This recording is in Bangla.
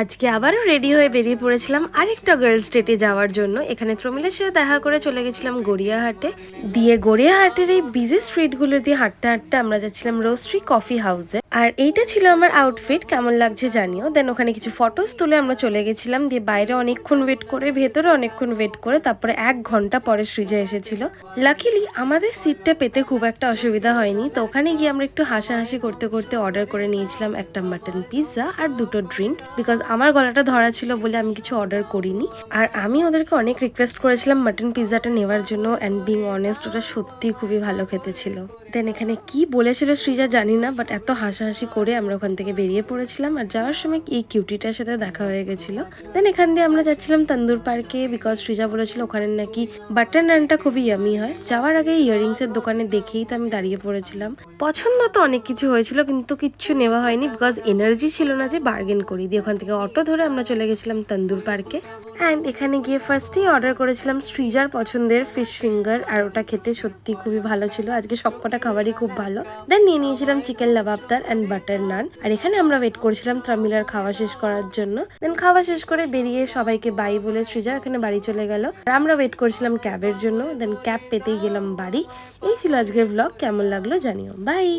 আজকে আবারও রেডি হয়ে বেরিয়ে পড়েছিলাম আরেকটা গার্লস ডেটে যাওয়ার জন্য। এখানে প্রমিলার সাথে দেখা করে চলে গেছিলাম গড়িয়াহাটে। গড়িয়াহাটের এই বিজি স্ট্রিটগুলো দিয়ে হাঁটতে হাঁটতে আমরা যাচ্ছিলাম রোস্ট্রি কফি হাউসে। আর এইটা ছিল আমার আউটফিট, কেমন লাগছে জানিও। দেন ওখানে কিছু ফটোস তুলে আমরা চলে গেছিলাম। দিয়ে বাইরে অনেকক্ষণ ওয়েট করে, ভেতরে অনেকক্ষণ ওয়েট করে, তারপরে 1 ঘন্টা পরে সৃজা এসেছিল। লাকিলি আমাদের সিটটা পেতে খুব একটা অসুবিধা হয়নি। তো ওখানে গিয়ে আমরা একটু হাসাহাসি করতে করতে অর্ডার করে নিয়েছিলাম একটা মাটন পিৎজা আর 2টো ড্রিঙ্ক। বিকজ আমার গলাটা ধরা ছিল বলে আমি কিছু অর্ডার করিনি। আর আমি ওদেরকে অনেক রিকোয়েস্ট করেছিলাম মাটন পিৎজাটা নেওয়ার জন্য। অ্যান্ড বিং অনেস্ট, ওটা সত্যি খুবই ভালো খেতে ছিল। দেন এখানে কি বলেছিল সৃজা জানি না, বাট এত হাসাহাসি করে আমরা ওখান থেকে বেরিয়ে পড়েছিলাম। আর যাওয়ার সময় এই কিউটিটার সাথে দেখা হয়ে গেছিল। দেন এখান দিয়ে আমরা যাচ্ছিলাম তন্দুর পার্কে, বিকজ সৃজা বলেছিল ওখানে নাকি বাটার নানটা খুবই ইয়ামি হয়। যাওয়ার আগে ইয়ারিংস এর দোকানে দেখেই তো আমি দাঁড়িয়ে পড়েছিলাম। পছন্দ তো অনেক কিছু হয়েছিল, কিন্তু কিচ্ছু নেওয়া হয়নি বিকজ এনার্জি ছিল না যে বার্গেন করি। দিয়ে ওখান থেকে অটো ধরে আমরা চলে গেছিলাম তন্দুর পার্কে। অ্যান্ড এখানে গিয়ে ফার্স্টেই অর্ডার করেছিলাম সৃজার পছন্দের ফিশ ফিঙ্গার, আর ওটা খেতে সত্যি খুবই ভালো ছিল। আজকে সবকটা খাবারই খুব ভালো। দেন নিয়ে নিয়েছিলাম চিকেন লাবাবদার অ্যান্ড বাটার নান। আর এখানে আমরা ওয়েট করেছিলাম প্রমিলার খাওয়া শেষ করার জন্য। দেন খাওয়া শেষ করে বেরিয়ে সবাইকে বাই বলে সৃজা এখানে বাড়ি চলে গেল। আর আমরা ওয়েট করেছিলাম ক্যাবের জন্য। দেন ক্যাব পেতেই গেলাম বাড়ি। এই ছিল আজকের ব্লগ, কেমন লাগলো জানিও। বাই।